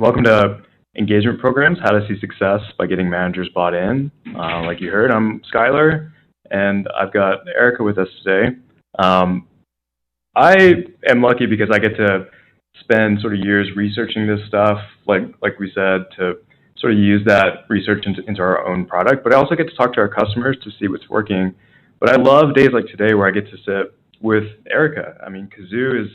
Welcome to Engagement Programs, How to See Success by Getting Managers Bought In. Like you heard, I'm Skylar, and I've got Erica with us today. I am lucky because I get to spend sort of years researching this stuff, like we said, to sort of use that research into our own product, but I also get to talk to our customers to see what's working. But I love days like today where I get to sit with Erica. I mean, Kazoo is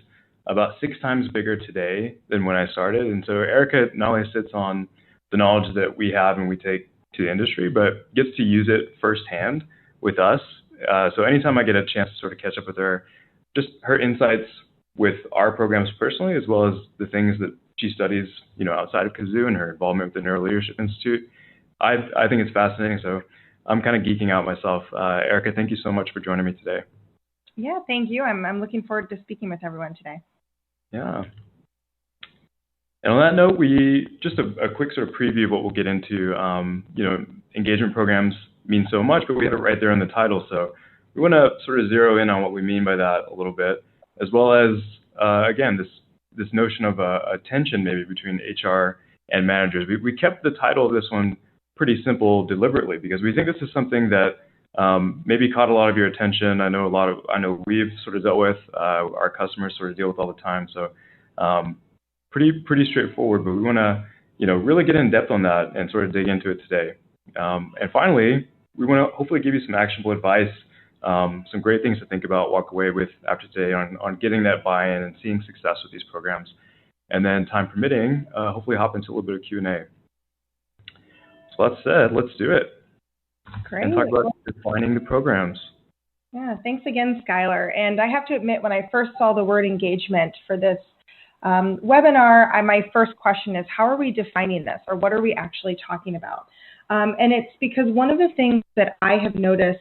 about 6 times bigger today than when I started. And so Erica not only sits on the knowledge that we have and we take to the industry, but gets to use it firsthand with us. So anytime I get a chance to sort of catch up with her, just her insights with our programs personally, as well as the things that she studies, outside of Kazoo and her involvement with the Neuro Leadership Institute, I think it's fascinating. So I'm kind of geeking out myself. Erica, thank you so much for joining me today. Yeah, thank you. I'm looking forward to speaking with everyone today. Yeah. And on that note, just a quick sort of preview of what we'll get into. Engagement programs mean so much, but we have it right there in the title. So we want to sort of zero in on what we mean by that a little bit, as well as, again, this notion of a tension maybe between HR and managers. We kept the title of this one pretty simple deliberately because we think this is something that maybe caught a lot of your attention. I know we've sort of dealt with, our customers sort of deal with all the time. So pretty straightforward, but we want to, really get in depth on that and sort of dig into it today. And finally, we want to hopefully give you some actionable advice, some great things to think about, walk away with after today on getting that buy-in and seeing success with these programs. And then time permitting, hopefully hop into a little bit of Q&A. So that said, let's do it. Great. And talk about defining the programs. Yeah, thanks again, Skylar. And I have to admit, when I first saw the word engagement for this webinar, my first question is, how are we defining this, or what are we actually talking about? And it's because one of the things that I have noticed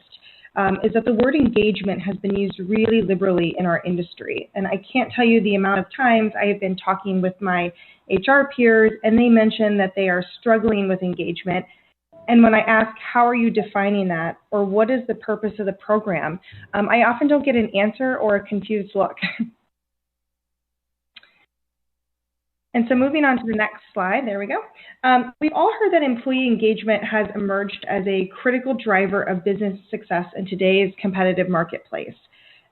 is that the word engagement has been used really liberally in our industry. And I can't tell you the amount of times I have been talking with my HR peers, and they mention that they are struggling with engagement. And when I ask, how are you defining that, or what is the purpose of the program, I often don't get an answer or a confused look. And so moving on to the next slide, there we go. We've all heard that employee engagement has emerged as a critical driver of business success in today's competitive marketplace,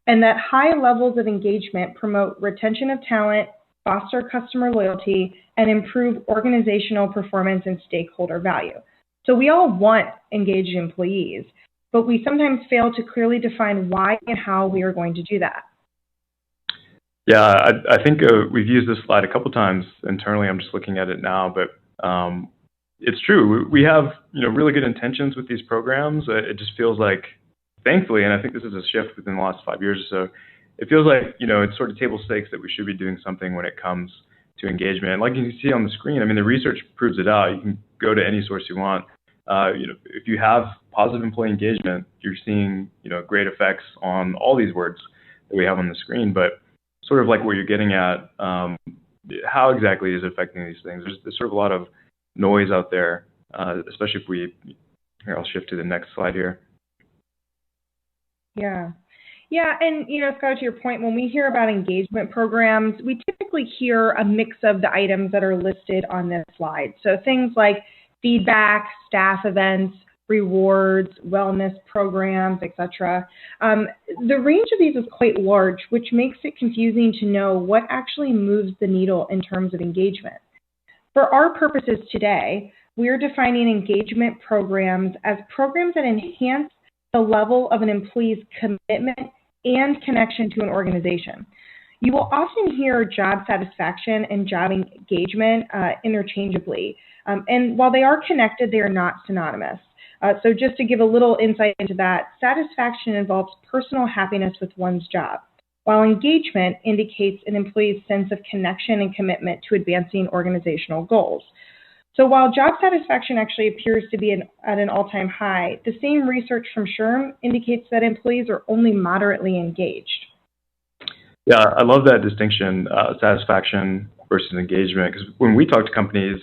and that high levels of engagement promote retention of talent, foster customer loyalty, and improve organizational performance and stakeholder value. So we all want engaged employees, but we sometimes fail to clearly define why and how we are going to do that. Yeah, I think we've used this slide a couple times internally. I'm just looking at it now, but it's true. We have really good intentions with these programs. It just feels like, thankfully, and I think this is a shift within the last 5 years or so, it feels like it's sort of table stakes that we should be doing something when it comes to engagement. Like you can see on the screen, I mean, the research proves it out. You can go to any source you want. If you have positive employee engagement, you're seeing great effects on all these words that we have on the screen. But sort of like what you're getting at, how exactly is it affecting these things? There's sort of a lot of noise out there, especially if here, I'll shift to the next slide here. Yeah, and Scott, to your point, when we hear about engagement programs, we typically hear a mix of the items that are listed on this slide. So things like feedback, staff events, rewards, wellness programs, etc. The range of these is quite large, which makes it confusing to know what actually moves the needle in terms of engagement. For our purposes today, we're defining engagement programs as programs that enhance the level of an employee's commitment and connection to an organization. You will often hear job satisfaction and job engagement interchangeably. And while they are connected, they are not synonymous. So just to give a little insight into that, satisfaction involves personal happiness with one's job, while engagement indicates an employee's sense of connection and commitment to advancing organizational goals. So while job satisfaction actually appears to be at an all-time high, the same research from SHRM indicates that employees are only moderately engaged. Yeah, I love that distinction, satisfaction versus engagement, because when we talk to companies,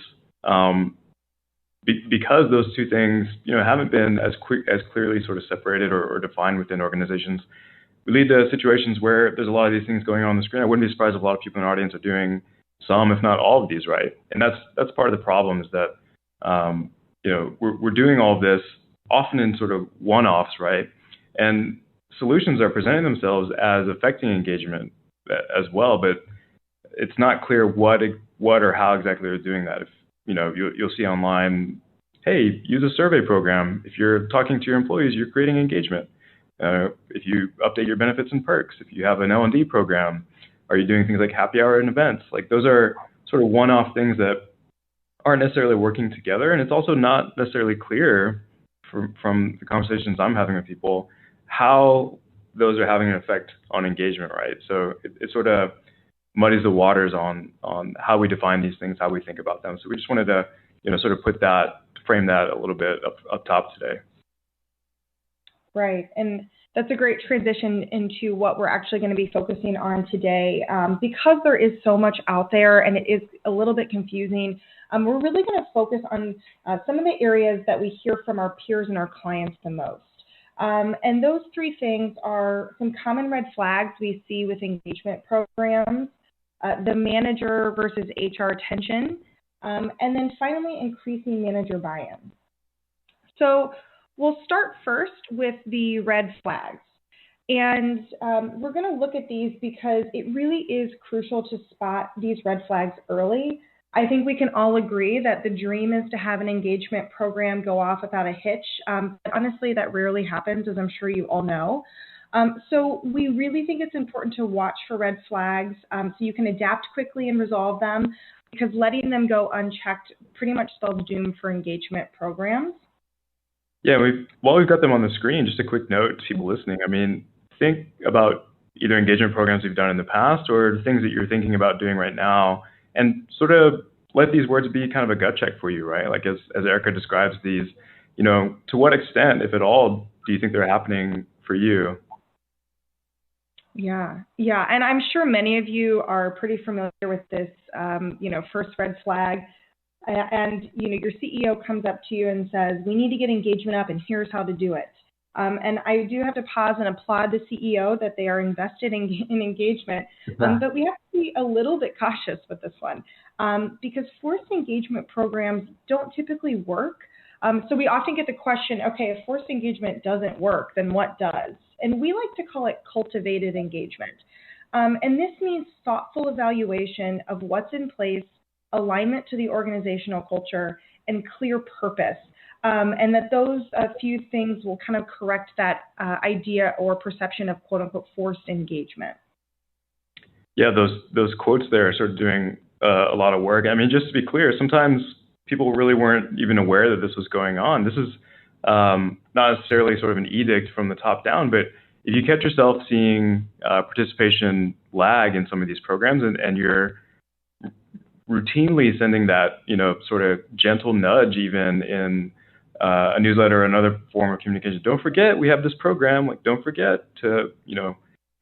because those two things, haven't been as clearly sort of separated or defined within organizations, we lead to situations where there's a lot of these things going on the screen. I wouldn't be surprised if a lot of people in the audience are doing some, if not all of these right. And that's part of the problem is that, we're doing all of this often in sort of one-offs, right? And solutions are presenting themselves as affecting engagement as well, but it's not clear what or how exactly they're doing that. If you'll see online, hey, use a survey program. If you're talking to your employees, you're creating engagement. If you update your benefits and perks, if you have an L&D program, are you doing things like happy hour and events? Like those are sort of one-off things that aren't necessarily working together, and it's also not necessarily clear from the conversations I'm having with people how those are having an effect on engagement, right? So it sort of muddies the waters on how we define these things, how we think about them. So we just wanted to, sort of frame that a little bit up top today. Right, and that's a great transition into what we're actually going to be focusing on today. Because there is so much out there and it is a little bit confusing, we're really going to focus on some of the areas that we hear from our peers and our clients the most. And those three things are some common red flags we see with engagement programs, the manager versus HR tension, and then finally increasing manager buy-in. So we'll start first with the red flags. And we're going to look at these because it really is crucial to spot these red flags early. I think we can all agree that the dream is to have an engagement program go off without a hitch. But honestly, that rarely happens, as I'm sure you all know. So we really think it's important to watch for red flags so you can adapt quickly and resolve them, because letting them go unchecked pretty much spells doom for engagement programs. Yeah, while we've got them on the screen, just a quick note to people listening. I mean, think about either engagement programs you've done in the past or things that you're thinking about doing right now, and sort of let these words be kind of a gut check for you, right? Like as Erica describes these, to what extent, if at all, do you think they're happening for you? Yeah, and I'm sure many of you are pretty familiar with this, first red flag. And your CEO comes up to you and says, we need to get engagement up and here's how to do it. And I do have to pause and applaud the CEO that they are invested in engagement, but we have to be a little bit cautious with this one because forced engagement programs don't typically work. So we often get the question, okay, if forced engagement doesn't work, then what does? And we like to call it cultivated engagement. And this means thoughtful evaluation of what's in place, alignment to the organizational culture, and clear purpose. And that those few things will kind of correct that idea or perception of quote unquote forced engagement. Yeah, those quotes there are sort of doing a lot of work. I mean, just to be clear, sometimes people really weren't even aware that this was going on. This is not necessarily sort of an edict from the top down, but if you catch yourself seeing participation lag in some of these programs and you're routinely sending that, sort of gentle nudge even in a newsletter or another form of communication. Don't forget, we have this program. Like, don't forget to,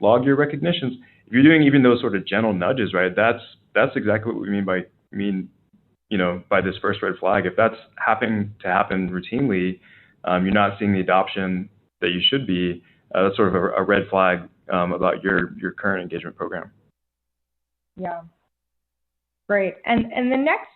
log your recognitions. If you're doing even those sort of gentle nudges, right, that's exactly what we mean by this first red flag. If that's happening to happen routinely, you're not seeing the adoption that you should be. That's sort of a red flag about your current engagement program. Yeah. Great. And the next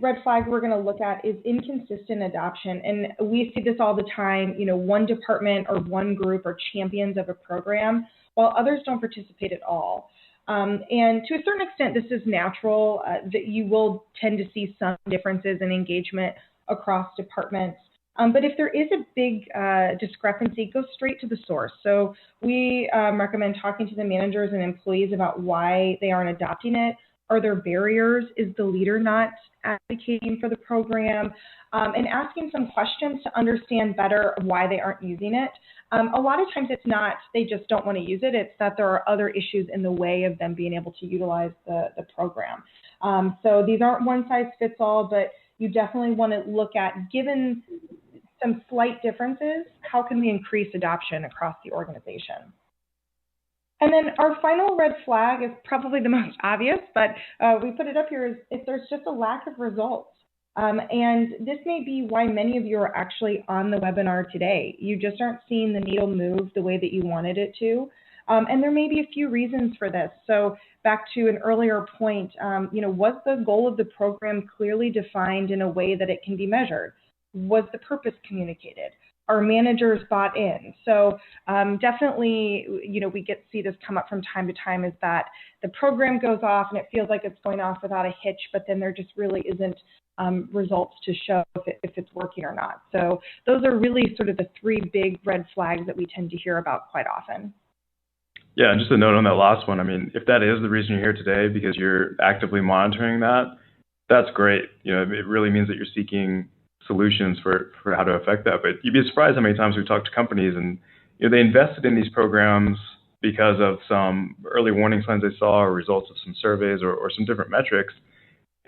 red flag we're going to look at is inconsistent adoption. And we see this all the time. One department or one group are champions of a program, while others don't participate at all. And to a certain extent, this is natural, that you will tend to see some differences in engagement across departments. But if there is a big discrepancy, go straight to the source. So we recommend talking to the managers and employees about why they aren't adopting it. Are there barriers? Is the leader not advocating for the program? And asking some questions to understand better why they aren't using it. A lot of times it's not they just don't want to use it. It's that there are other issues in the way of them being able to utilize the program. So these aren't one size fits all, but you definitely want to look at, given some slight differences, how can we increase adoption across the organization? And then our final red flag is probably the most obvious, but we put it up here, is if there's just a lack of results. And this may be why many of you are actually on the webinar today. You just aren't seeing the needle move the way that you wanted it to. And there may be a few reasons for this. So back to an earlier point, was the goal of the program clearly defined in a way that it can be measured? Was the purpose communicated? Are managers bought in? So definitely, we get to see this come up from time to time, is that the program goes off and it feels like it's going off without a hitch, but then there just really isn't results to show if it's working or not. So those are really sort of the three big red flags that we tend to hear about quite often. Yeah, and just a note on that last one. I mean, if that is the reason you're here today because you're actively monitoring that, that's great. It really means that you're seeking solutions for how to affect that. But you'd be surprised how many times we talk to companies and they invested in these programs because of some early warning signs they saw or results of some surveys or some different metrics.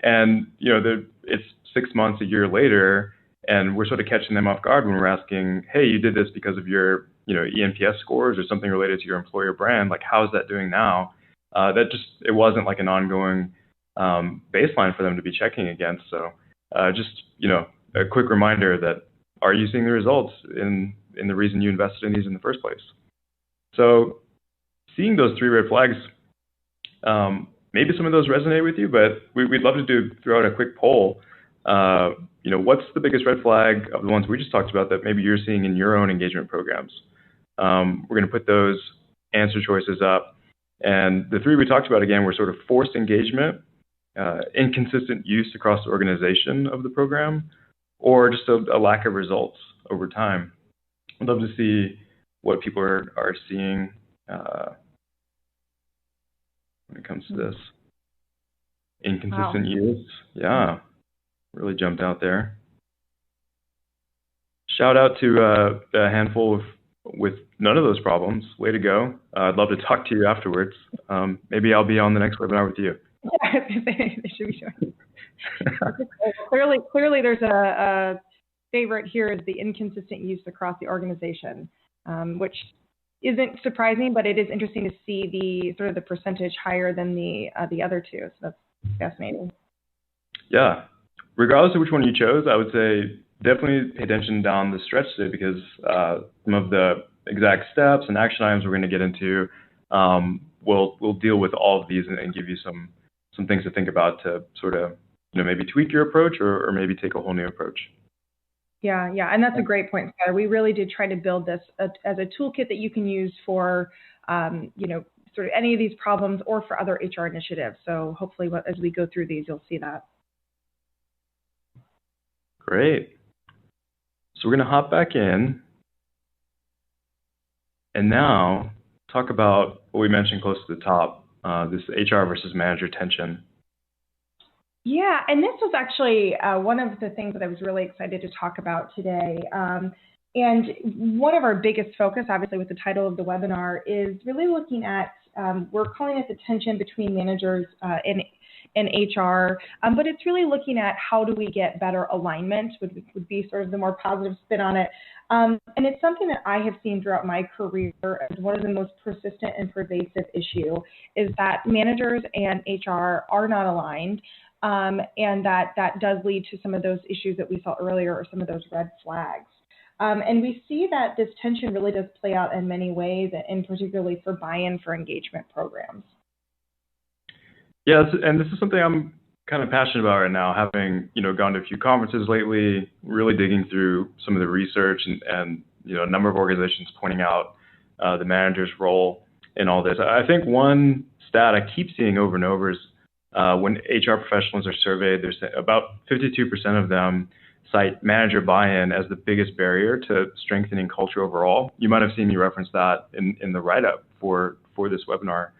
And it's 6 months, a year later, and we're sort of catching them off guard when we're asking, hey, you did this because of your eNPS scores or something related to your employer brand. Like, how's that doing now? It wasn't like an ongoing baseline for them to be checking against. So a quick reminder that, are you seeing the results in the reason you invested in these in the first place? So seeing those three red flags, maybe some of those resonate with you, but we'd love to throw out a quick poll. What's the biggest red flag of the ones we just talked about that maybe you're seeing in your own engagement programs? We're going to put those answer choices up. And the three we talked about, again, were sort of forced engagement, inconsistent use across the organization of the program, or just a lack of results over time. I'd love to see what people are seeing when it comes to this. Inconsistent use. Yeah, really jumped out there. Shout out to a handful with none of those problems. Way to go. I'd love to talk to you afterwards. Maybe I'll be on the next webinar with you. Yeah, they should be doing. Clearly, there's a favorite here is the inconsistent use across the organization, which isn't surprising, but it is interesting to see the sort of the percentage higher than the other two. So that's fascinating. Yeah, regardless of which one you chose, I would say definitely pay attention down the stretch today, because some of the exact steps and action items we're going to get into will deal with all of these and give you some things to think about to sort of maybe tweak your approach or maybe take a whole new approach. Yeah, and that's a great point, Skylar. We really did try to build this as a toolkit that you can use for sort of any of these problems or for other HR initiatives. So hopefully as we go through these, you'll see that. Great. So we're going to hop back in and now talk about what we mentioned close to the top, this HR versus manager tension. Yeah, and this was actually one of the things that I was really excited to talk about today. And one of our biggest focus, obviously, with the title of the webinar is really looking at, we're calling it the tension between managers and HR, but it's really looking at how do we get better alignment would be sort of the more positive spin on it. And it's something that I have seen throughout my career as one of the most persistent and pervasive issue is that managers and HR are not aligned. And that does lead to some of those issues that we saw earlier or some of those red flags. And we see that this tension really does play out in many ways, and particularly for buy-in for engagement programs. Yeah, and this is something I'm kind of passionate about right now, having gone to a few conferences lately, really digging through some of the research and a number of organizations pointing out the manager's role in all this. I think one stat I keep seeing over and over is when HR professionals are surveyed, there's about 52% of them cite manager buy-in as the biggest barrier to strengthening culture overall. You might have seen me reference that in the write-up for this webinar.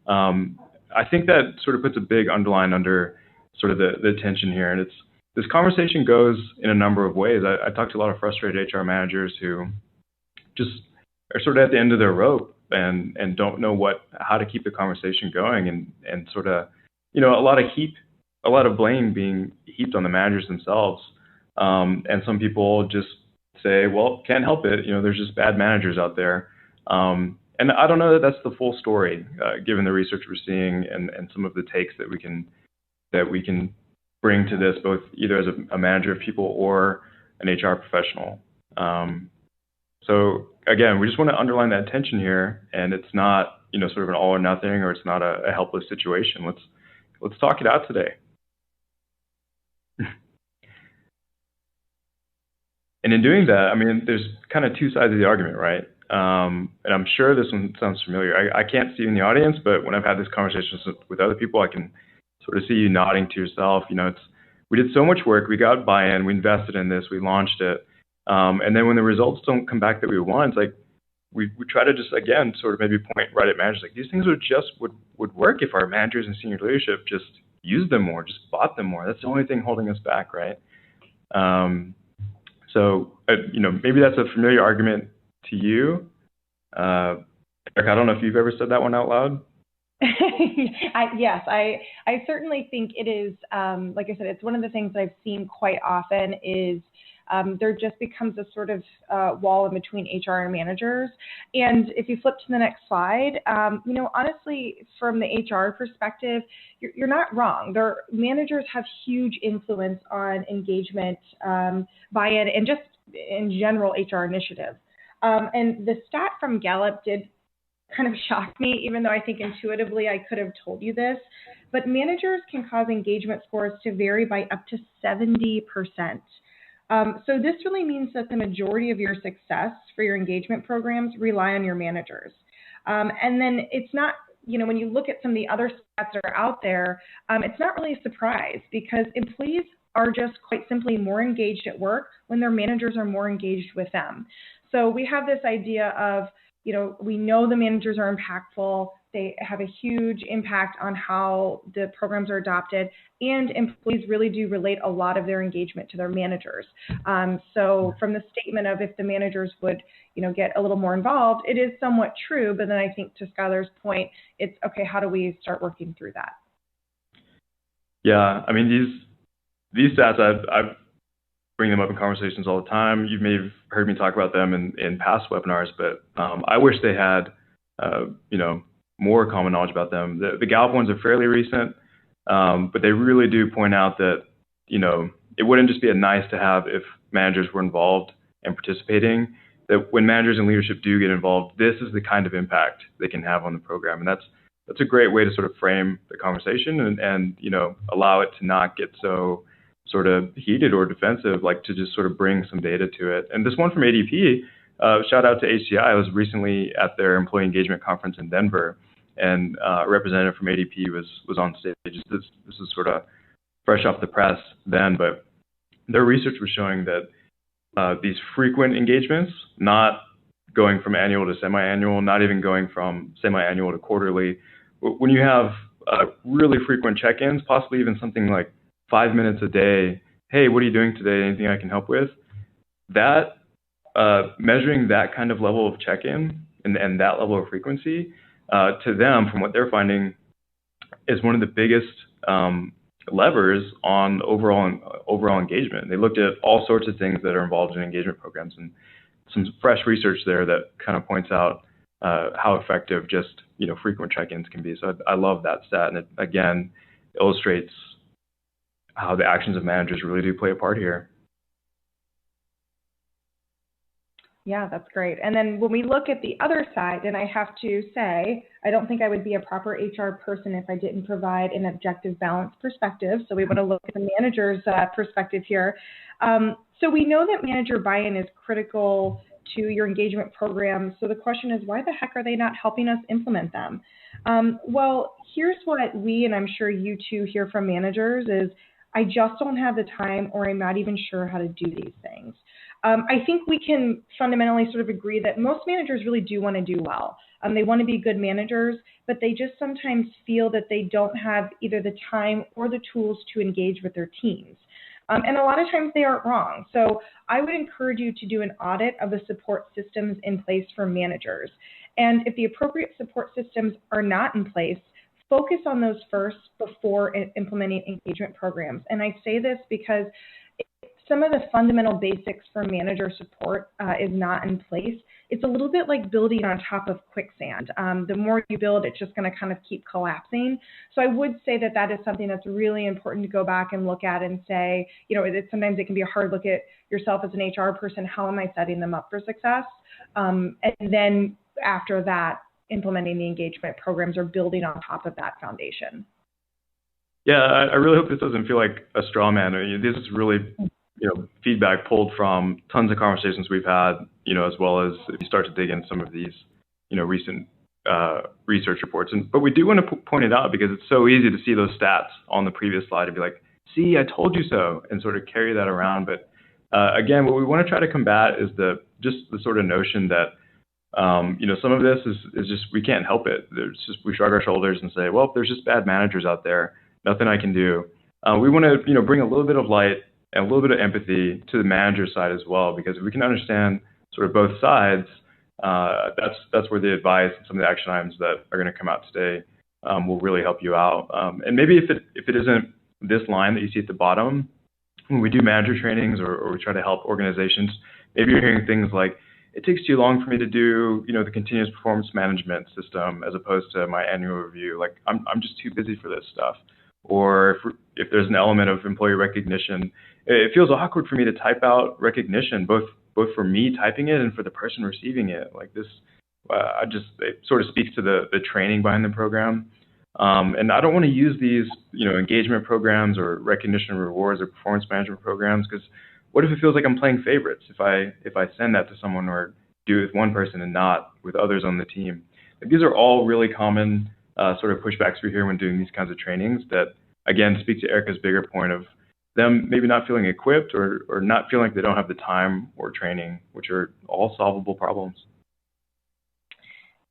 I think that sort of puts a big underline under sort of the tension here. And this conversation goes in a number of ways. I talked to a lot of frustrated HR managers who just are sort of at the end of their rope and don't know how to keep the conversation going and sort of, a lot of blame being heaped on the managers themselves. And some people just say, well, can't help it. There's just bad managers out there. And I don't know that that's the full story, given the research we're seeing and some of the takes that we can bring to this, both either as a manager of people or an HR professional. So again, we just want to underline that tension here, and it's not, sort of an all or nothing, or it's not a helpless situation. Let's talk it out today. And in doing that, I mean, there's kind of two sides of the argument, right? And I'm sure this one sounds familiar. I can't see you in the audience, but when I've had these conversations with other people, I can sort of see you nodding to yourself. We did so much work, we got buy-in, we invested in this, we launched it, and then when the results don't come back that we want, it's like we try to just, again, sort of maybe point right at managers, like these things would work if our managers and senior leadership just used them more, just bought them more. That's the only thing holding us back, right? So, maybe that's a familiar argument to you. Eric, I don't know if you've ever said that one out loud. Yes, I certainly think it is, like I said, it's one of the things I've seen quite often is there just becomes a sort of wall in between HR and managers. And if you flip to the next slide, honestly, from the HR perspective, you're not wrong. Managers have huge influence on engagement, buy-in, and just in general HR initiatives. And the stat from Gallup did kind of shocked me, even though I think intuitively I could have told you this, but managers can cause engagement scores to vary by up to 70%. So this really means that the majority of your success for your engagement programs rely on your managers. And then it's not, when you look at some of the other stats that are out there, it's not really a surprise because employees are just quite simply more engaged at work when their managers are more engaged with them. So we have this idea of, we know the managers are impactful. They have a huge impact on how the programs are adopted, and employees really do relate a lot of their engagement to their managers. So from the statement of if the managers would, get a little more involved, it is somewhat true. But then I think to Skylar's point, it's okay, how do we start working through that? Yeah, I mean, these stats, I've bring them up in conversations all the time. You may have heard me talk about them in past webinars, but I wish they had, more common knowledge about them. The Gallup ones are fairly recent, but they really do point out that, it wouldn't just be a nice to have if managers were involved and participating, that when managers and leadership do get involved, this is the kind of impact they can have on the program. And that's a great way to sort of frame the conversation and allow it to not get so sort of heated or defensive, like to just sort of bring some data to it. And this one from ADP, shout out to HCI. I was recently at their employee engagement conference in Denver, and a representative from ADP was on stage. This is sort of fresh off the press then, but their research was showing that these frequent engagements, not going from annual to semi-annual, not even going from semi-annual to quarterly, when you have really frequent check-ins, possibly even something like 5 minutes a day, hey, what are you doing today? Anything I can help with? That measuring that kind of level of check-in and that level of frequency to them, from what they're finding, is one of the biggest levers on overall engagement. They looked at all sorts of things that are involved in engagement programs, and some fresh research there that kind of points out how effective just frequent check-ins can be. So I love that stat, and it again illustrates how the actions of managers really do play a part here. Yeah, that's great. And then when we look at the other side, and I have to say, I don't think I would be a proper HR person if I didn't provide an objective, balanced perspective. So we want to look at the manager's perspective here. So we know that manager buy-in is critical to your engagement program. So the question is, why the heck are they not helping us implement them? Well, here's what we, and I'm sure you too hear from managers, is I just don't have the time, or I'm not even sure how to do these things. I think we can fundamentally sort of agree that most managers really do want to do well. They want to be good managers, but they just sometimes feel that they don't have either the time or the tools to engage with their teams. And a lot of times they aren't wrong. So I would encourage you to do an audit of the support systems in place for managers. And if the appropriate support systems are not in place, focus on those first before implementing engagement programs. And I say this because some of the fundamental basics for manager support is not in place, it's a little bit like building on top of quicksand. The more you build, it's just going to kind of keep collapsing. So I would say that that is something that's really important to go back and look at and say, sometimes it can be a hard look at yourself as an HR person. How am I setting them up for success? And then after that, implementing the engagement programs or building on top of that foundation. Yeah, I really hope this doesn't feel like a straw man. This is really feedback pulled from tons of conversations we've had, as well as if you start to dig in some of these, recent research reports. But we do want to point it out because it's so easy to see those stats on the previous slide and be like, see, I told you so, and sort of carry that around. But again, what we want to try to combat is the sort of notion that, some of this is just, we can't help it. We shrug our shoulders and say, well, there's just bad managers out there, nothing I can do. We want to, bring a little bit of light and a little bit of empathy to the manager side as well, because if we can understand sort of both sides, that's where the advice and some of the action items that are going to come out today will really help you out. And maybe if it isn't this line that you see at the bottom, when we do manager trainings or we try to help organizations, maybe you're hearing things like, it takes too long for me to do, the continuous performance management system as opposed to my annual review. Like, I'm just too busy for this stuff. Or if there's an element of employee recognition, it feels awkward for me to type out recognition, both for me typing it and for the person receiving it. Like this, it sort of speaks to the training behind the program. And I don't want to use these, engagement programs or recognition rewards or performance management programs, because what if it feels like I'm playing favorites if I send that to someone or do it with one person and not with others on the team? Like, these are all really common sort of pushbacks we hear when doing these kinds of trainings that, again, speak to Erica's bigger point of them maybe not feeling equipped or not feeling like they don't have the time or training, which are all solvable problems.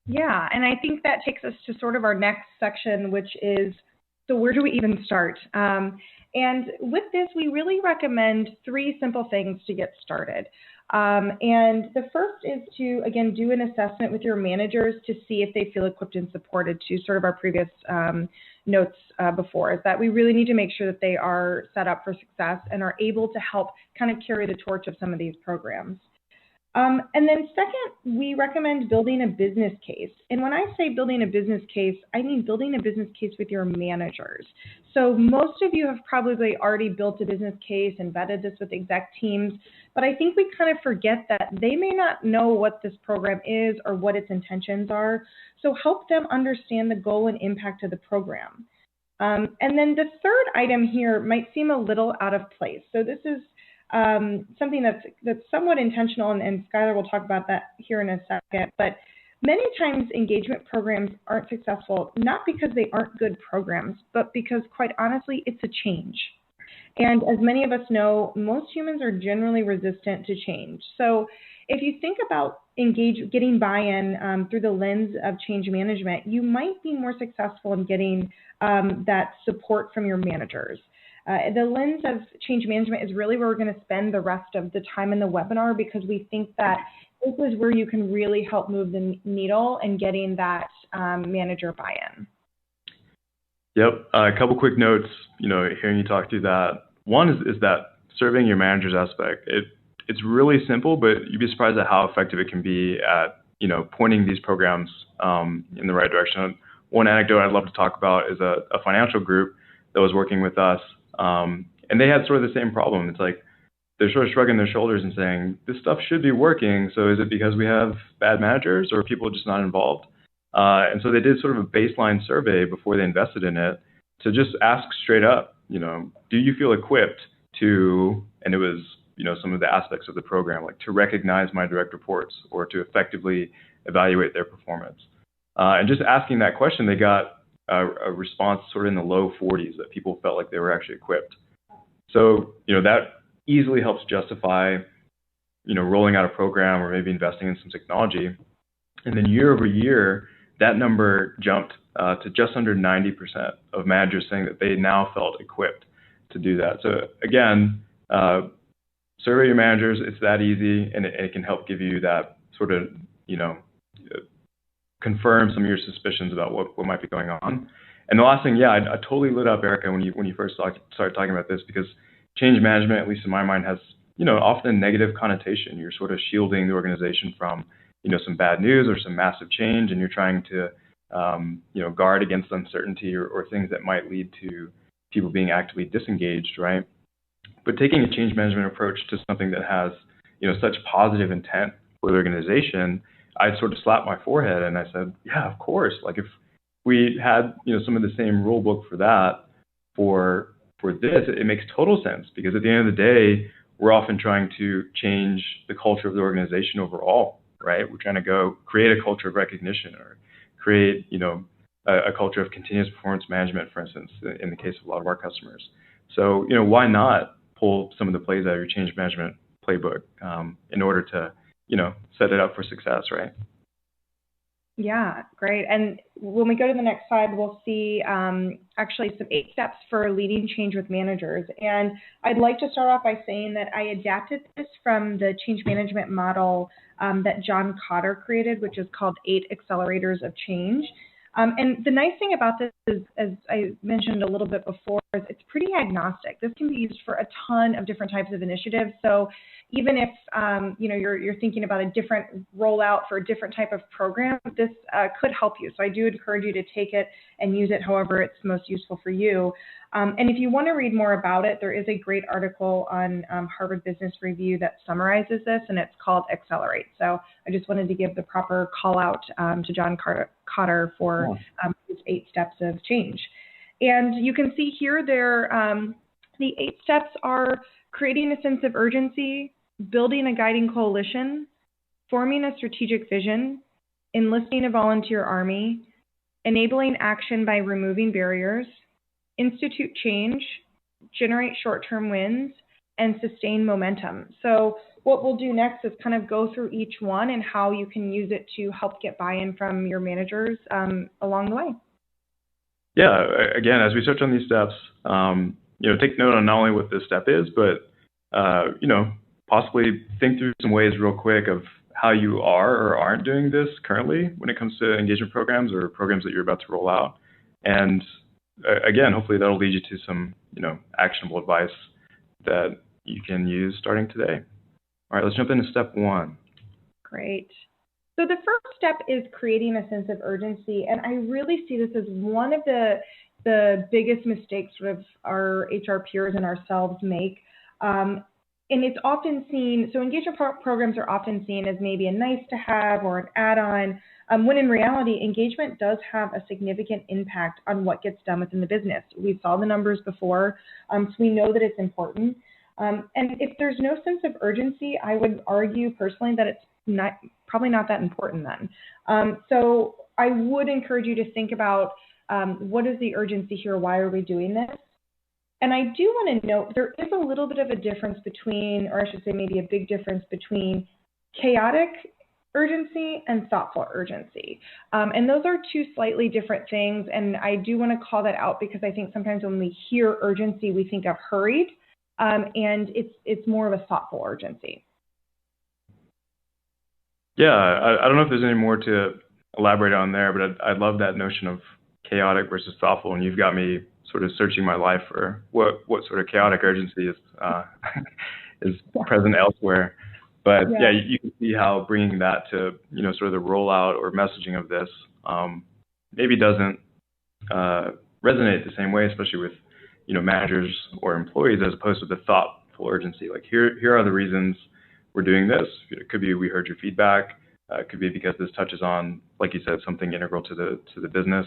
Yeah, and I think that takes us to sort of our next section, which is, so where do we even start? And with this, we really recommend 3 simple things to get started. And the first is to, again, do an assessment with your managers to see if they feel equipped and supported, to sort of our previous notes before, is that we really need to make sure that they are set up for success and are able to help kind of carry the torch of some of these programs. And then second, we recommend building a business case. And when I say building a business case, I mean building a business case with your managers. So most of you have probably already built a business case and vetted this with exec teams, but I think we kind of forget that they may not know what this program is or what its intentions are. So help them understand the goal and impact of the program. And then the third item here might seem a little out of place. So this is something that's somewhat intentional, and Skylar will talk about that here in a second. But many times engagement programs aren't successful, not because they aren't good programs, but because, quite honestly, it's a change. And as many of us know, most humans are generally resistant to change. So if you think about getting buy-in through the lens of change management, you might be more successful in getting that support from your managers. The lens of change management is really where we're going to spend the rest of the time in the webinar, because we think that this is where you can really help move the needle in getting that manager buy-in. Yep. A couple quick notes, hearing you talk through that. One is that surveying your managers aspect. It's really simple, but you'd be surprised at how effective it can be at, pointing these programs in the right direction. One anecdote I'd love to talk about is a financial group that was working with us. And they had sort of the same problem. It's like they're sort of shrugging their shoulders and saying, this stuff should be working. So is it because we have bad managers or people just not involved? And so they did sort of a baseline survey before they invested in it to just ask straight up, do you feel equipped to, and it was, some of the aspects of the program, like to recognize my direct reports or to effectively evaluate their performance. And just asking that question, they got a response sort of in the low 40s that people felt like they were actually equipped. So, that easily helps justify, rolling out a program or maybe investing in some technology. And then year over year, that number jumped to just under 90% of managers saying that they now felt equipped to do that. So again, survey your managers. It's that easy, and it can help give you that sort of, confirm some of your suspicions about what might be going on. And the last thing, I totally lit up, Erica, when you first started talking about this, because change management, at least in my mind, has, often a negative connotation. You're sort of shielding the organization from, some bad news or some massive change, and you're trying to, guard against uncertainty or things that might lead to people being actively disengaged, right? But taking a change management approach to something that has, such positive intent for the organization, I sort of slapped my forehead and I said, yeah, of course. Like if we had, some of the same rule book for that, for this, it makes total sense, because at the end of the day, we're often trying to change the culture of the organization overall, right? We're trying to go create a culture of recognition or create, a culture of continuous performance management, for instance, in the case of a lot of our customers. So, why not pull some of the plays out of your change management playbook in order to, set it up for success, right? Yeah, great. And when we go to the next slide, we'll see actually some 8 steps for leading change with managers. And I'd like to start off by saying that I adapted this from the change management model that John Kotter created, which is called 8 Accelerators of Change. And the nice thing about this is, as I mentioned a little bit before, is it's pretty agnostic. This can be used for a ton of different types of initiatives. So even if you're thinking about a different rollout for a different type of program, this could help you. So I do encourage you to take it and use it however it's most useful for you. And if you want to read more about it, there is a great article on Harvard Business Review that summarizes this, and it's called Accelerate. So I just wanted to give the proper call out to John Kotter for his 8 steps of change. And you can see here the 8 steps are creating a sense of urgency, building a guiding coalition, forming a strategic vision, enlisting a volunteer army, enabling action by removing barriers, institute change, generate short-term wins, and sustain momentum. So what we'll do next is kind of go through each one and how you can use it to help get buy-in from your managers along the way. Yeah, again, as we touch on these steps, take note on not only what this step is, but, possibly think through some ways real quick of how you are or aren't doing this currently when it comes to engagement programs or programs that you're about to roll out. And again, hopefully that'll lead you to some, actionable advice that you can use starting today. All right, let's jump into step 1. Great. So the first step is creating a sense of urgency. And I really see this as one of the biggest mistakes sort of our HR peers and ourselves make. And it's often seen, so engagement programs are often seen as maybe a nice to have or an add-on, when in reality, engagement does have a significant impact on what gets done within the business. We saw the numbers before, so we know that it's important. And if there's no sense of urgency, I would argue personally that it's probably not that important then. So I would encourage you to think about what is the urgency here? Why are we doing this? And I do want to note there is a little bit of a difference between, or I should say maybe a big difference between chaotic urgency and thoughtful urgency. And those are 2 slightly different things. And I do want to call that out because I think sometimes when we hear urgency, we think of hurried, and it's more of a thoughtful urgency. Yeah, I don't know if there's any more to elaborate on there, but I love that notion of chaotic versus thoughtful, and you've got me sort of searching my life for what sort of chaotic urgency is is present elsewhere. But yeah, you can see how bringing that to sort of the rollout or messaging of this maybe doesn't resonate the same way, especially with managers or employees, as opposed to the thoughtful urgency. Like here are the reasons we're doing this. It could be we heard your feedback. It could be because this touches on, like you said, something integral to the business.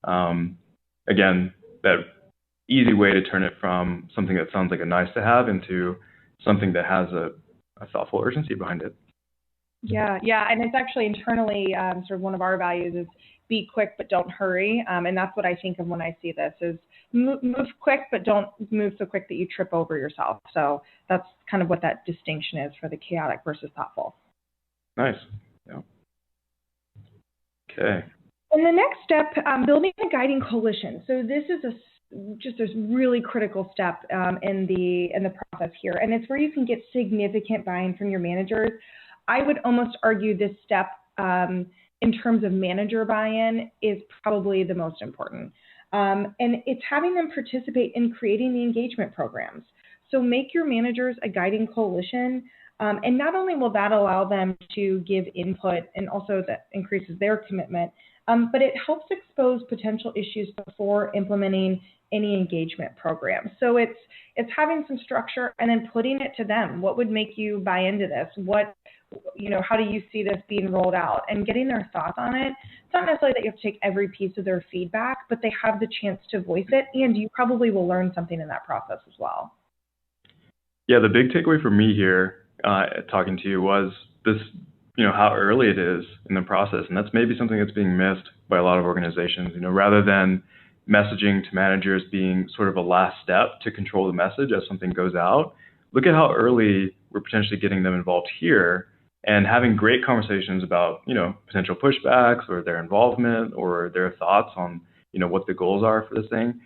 Again, that easy way to turn it from something that sounds like a nice to have into something that has a thoughtful urgency behind it. Yeah, and it's actually internally sort of one of our values is be quick but don't hurry, and that's what I think of when I see this is move quick but don't move so quick that you trip over yourself. So that's kind of what that distinction is for the chaotic versus thoughtful. Nice. Yeah. Okay. And the next step, building a guiding coalition. So this is just a really critical step in the process here, and it's where you can get significant buy-in from your managers. I would almost argue this step, in terms of manager buy-in, is probably the most important. And it's having them participate in creating the engagement programs. So make your managers a guiding coalition. And not only will that allow them to give input, and also that increases their commitment, but it helps expose potential issues before implementing any engagement program. So it's having some structure and then putting it to them. What would make you buy into this? How do you see this being rolled out? And getting their thoughts on it. It's not necessarily that you have to take every piece of their feedback, but they have the chance to voice it, and you probably will learn something in that process as well. Yeah, the big takeaway for me here, talking to you, was this, how early it is in the process. And that's maybe something that's being missed by a lot of organizations. Rather than messaging to managers being sort of a last step to control the message as something goes out, look at how early we're potentially getting them involved here and having great conversations about, potential pushbacks or their involvement or their thoughts on, what the goals are for this thing.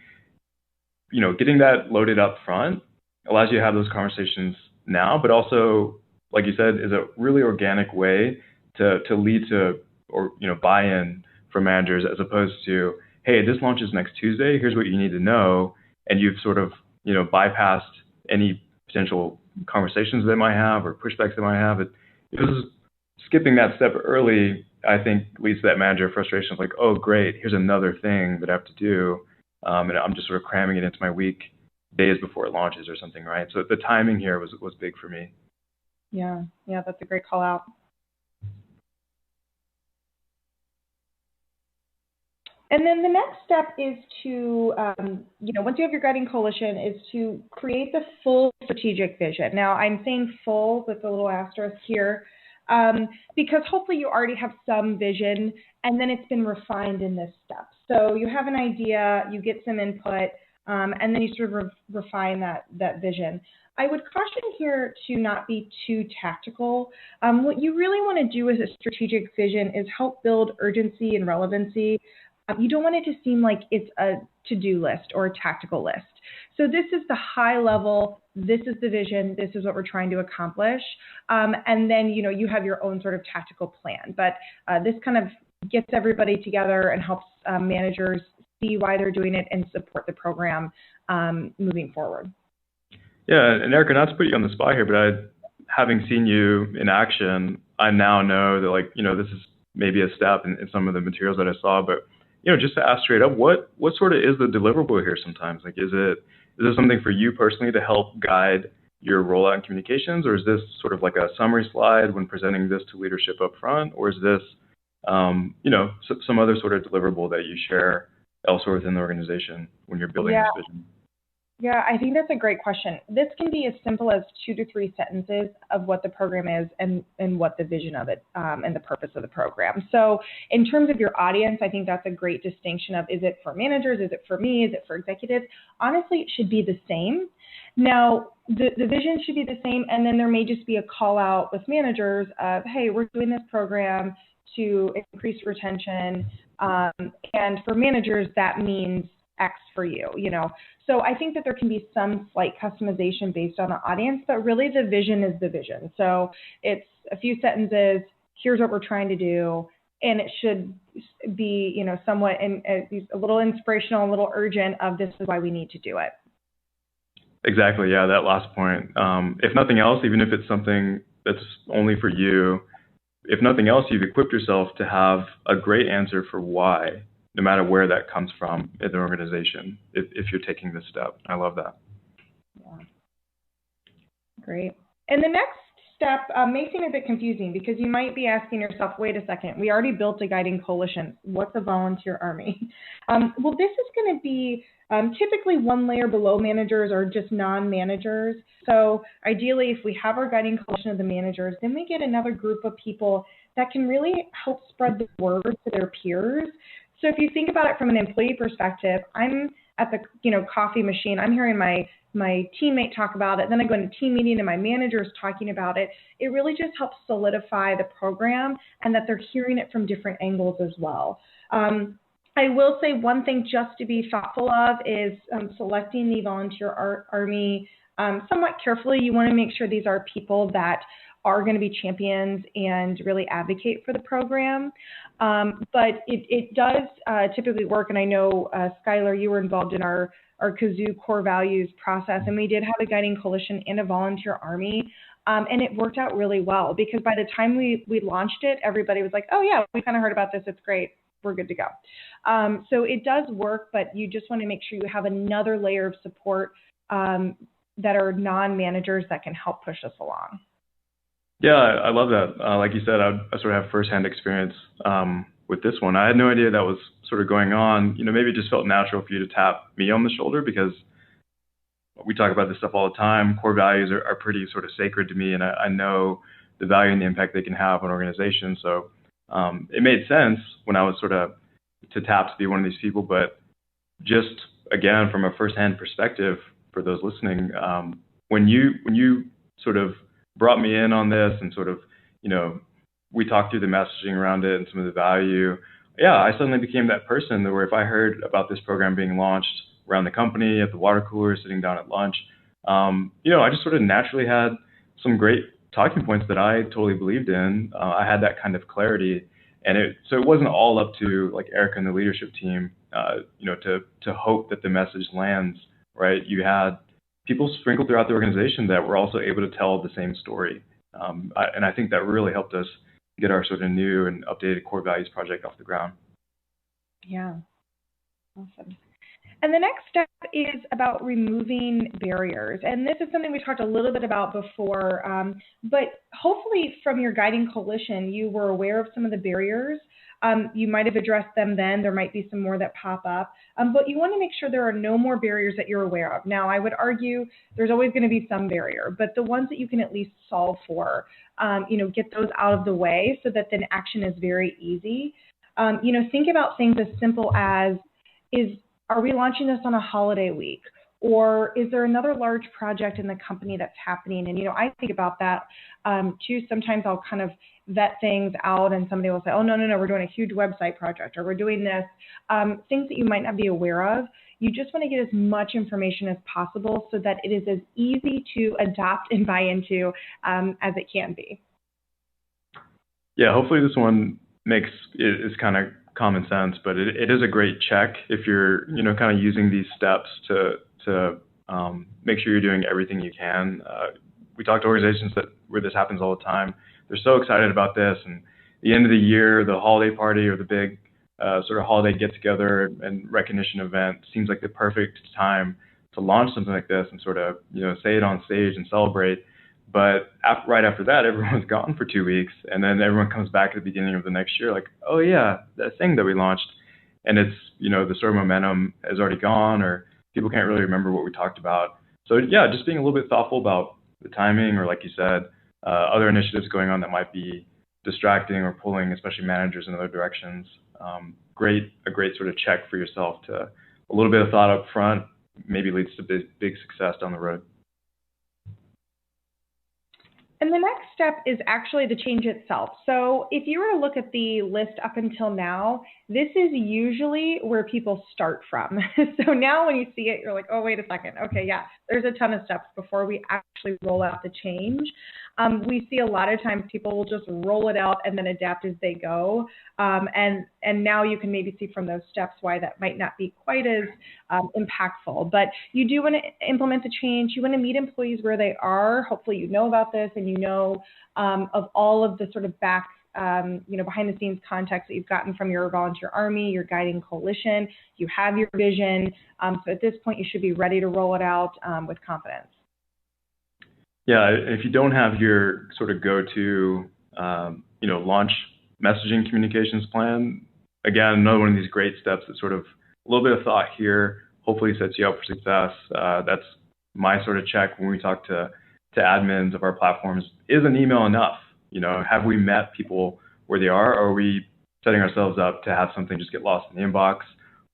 Getting that loaded up front allows you to have those conversations now, but also, like you said, is a really organic way to lead to, or buy-in from managers, as opposed to, hey, this launches next Tuesday, here's what you need to know, and you've sort of bypassed any potential conversations they might have or pushbacks they might have. Skipping that step early, I think, leads to that manager frustration of like, oh great, here's another thing that I have to do, and I'm just sort of cramming it into my week days before it launches or something, right? So the timing here was big for me. Yeah, that's a great call out. And then the next step is to, once you have your guiding coalition, is to create the full strategic vision. Now, I'm saying full with a little asterisk here, because hopefully you already have some vision, and then it's been refined in this step. So you have an idea, you get some input, and then you sort of refine that vision. I would caution here to not be too tactical. What you really want to do with a strategic vision is help build urgency and relevancy. You don't want it to seem like it's a to-do list or a tactical list. So this is the high level, this is the vision, this is what we're trying to accomplish. And then, you have your own sort of tactical plan. But this kind of gets everybody together and helps managers see why they're doing it and support the program moving forward. Yeah, and Erica, not to put you on the spot here, but having seen you in action, I now know that this is maybe a step in some of the materials that I saw, but just to ask straight up, what sort of is the deliverable here sometimes? Is this something for you personally to help guide your rollout and communications, or is this sort of like a summary slide when presenting this to leadership up front, or is this, some other sort of deliverable that you share elsewhere within the organization when you're building this vision? Yeah, I think that's a great question. This can be as simple as 2 to 3 sentences of what the program is and what the vision of it and the purpose of the program. So in terms of your audience, I think that's a great distinction of, is it for managers? Is it for me? Is it for executives? Honestly, it should be the same. Now, the vision should be the same, and then there may just be a call out with managers of, hey, we're doing this program to increase retention, and for managers, that means X for you, So I think that there can be some slight customization based on the audience, but really the vision is the vision. So it's a few sentences, here's what we're trying to do, and it should be, somewhat a little inspirational, a little urgent of this is why we need to do it. Exactly, yeah, that last point. If nothing else, even if it's something that's only for you, if nothing else, you've equipped yourself to have a great answer for why, no matter where that comes from in the organization, if you're taking this step. I love that. Yeah. Great. And the next step may seem a bit confusing because you might be asking yourself, wait a second, we already built a guiding coalition. What's a volunteer army? Well, this is going to be typically one layer below managers or just non-managers. So ideally, if we have our guiding coalition of the managers, then we get another group of people that can really help spread the word to their peers. So if you think about it from an employee perspective, I'm at the coffee machine. I'm hearing my teammate talk about it. Then I go into team meeting and my manager is talking about it. It really just helps solidify the program and that they're hearing it from different angles as well. I will say one thing just to be thoughtful of is selecting the volunteer army somewhat carefully. You want to make sure these are people that are going to be champions and really advocate for the program. But it does typically work, and I know, Skylar, you were involved in our Kazoo core values process, and we did have a guiding coalition and a volunteer army, and it worked out really well because by the time we launched it, everybody was like, oh yeah, we kind of heard about this, it's great, we're good to go. So it does work, but you just want to make sure you have another layer of support that are non-managers that can help push us along. Yeah, I love that. Like you said, I sort of have firsthand experience with this one. I had no idea that was sort of going on. Maybe it just felt natural for you to tap me on the shoulder because we talk about this stuff all the time. Core values are pretty sort of sacred to me, and I know the value and the impact they can have on organizations. So it made sense when I was sort of to tap to be one of these people. But just again, from a firsthand perspective, for those listening, when you sort of brought me in on this and sort of, we talked through the messaging around it and some of the value. Yeah, I suddenly became that person where if I heard about this program being launched around the company, at the water cooler, sitting down at lunch, I just sort of naturally had some great talking points that I totally believed in. I had that kind of clarity, and so it wasn't all up to like Erica and the leadership team, to hope that the message lands, right? You had people sprinkled throughout the organization that were also able to tell the same story. And I think that really helped us get our sort of new and updated core values project off the ground. Yeah, awesome. And the next step is about removing barriers. And this is something we talked a little bit about before, but hopefully from your guiding coalition, you were aware of some of the barriers. You might have addressed them then. There might be some more that pop up, but you want to make sure there are no more barriers that you're aware of. Now, I would argue there's always going to be some barrier, but the ones that you can at least solve for, get those out of the way so that then action is very easy. Think about things as simple as, are we launching this on a holiday week? Or is there another large project in the company that's happening? And, I think about that too. Sometimes I'll kind of vet things out and somebody will say, oh, no, we're doing a huge website project or we're doing this. Things that you might not be aware of. You just want to get as much information as possible so that it is as easy to adopt and buy into as it can be. Yeah, hopefully this one is kind of common sense, but it is a great check if you're, kind of using these steps to make sure you're doing everything you can. We talk to organizations where this happens all the time. They're so excited about this, and the end of the year, the holiday party or the big sort of holiday get-together and recognition event seems like the perfect time to launch something like this and sort of, say it on stage and celebrate. But right after that, everyone's gone for 2 weeks, and then everyone comes back at the beginning of the next year like, oh yeah, that thing that we launched, and it's, the sort of momentum is already gone, or people can't really remember what we talked about. So yeah, just being a little bit thoughtful about the timing, or like you said, other initiatives going on that might be distracting or pulling, especially managers in other directions. A great sort of check for yourself to a little bit of thought up front maybe leads to big success down the road. And the next step is actually the change itself. So if you were to look at the list up until now, this is usually where people start from. So now when you see it, you're like, oh, wait a second. Okay, yeah, there's a ton of steps before we actually roll out the change. We see a lot of times people will just roll it out and then adapt as they go. And now you can maybe see from those steps why that might not be quite as impactful. But you do want to implement the change. You want to meet employees where they are. Hopefully you know about this and you know of all of the sort of behind the scenes context that you've gotten from your volunteer army, your guiding coalition. You have your vision. So at this point, you should be ready to roll it out with confidence. Yeah, if you don't have your sort of go-to, launch messaging communications plan, again, another one of these great steps that sort of a little bit of thought here hopefully sets you up for success. That's my sort of check when we talk to admins of our platforms. Is an email enough? Have we met people where they are? Or are we setting ourselves up to have something just get lost in the inbox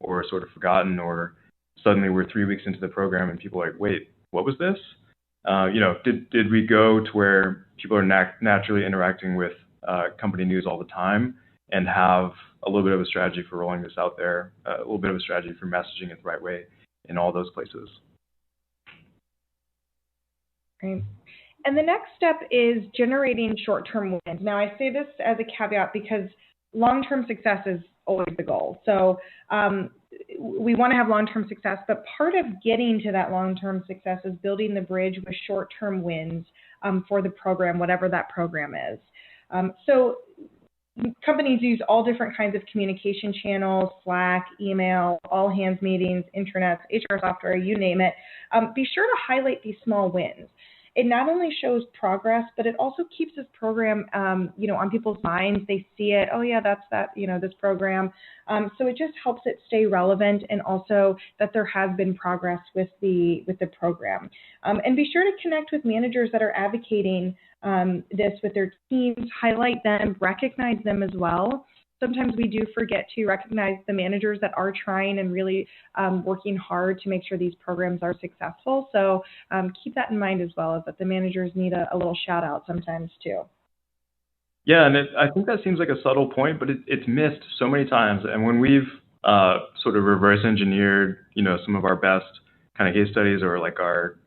or sort of forgotten, or suddenly we're 3 weeks into the program and people are like, wait, what was this? Did we go to where people are naturally interacting with company news all the time and have a little bit of a strategy for rolling this out there, a little bit of a strategy for messaging it the right way in all those places? Great. And the next step is generating short-term wins. Now, I say this as a caveat because long-term success is always the goal. So we want to have long-term success, but part of getting to that long-term success is building the bridge with short-term wins for the program, whatever that program is. So companies use all different kinds of communication channels, Slack, email, all hands meetings, intranets, HR software, you name it. Be sure to highlight these small wins. It not only shows progress, but it also keeps this program, on people's minds. They see it. Oh yeah, that's that. This program. So it just helps it stay relevant, and also that there has been progress with the program. And be sure to connect with managers that are advocating this with their teams. Highlight them, recognize them as well. Sometimes we do forget to recognize the managers that are trying and really working hard to make sure these programs are successful. So keep that in mind as well, is that the managers need a little shout out sometimes too. Yeah, and I think that seems like a subtle point, but it's missed so many times. And when we've sort of reverse engineered, some of our best kind of case studies, or like our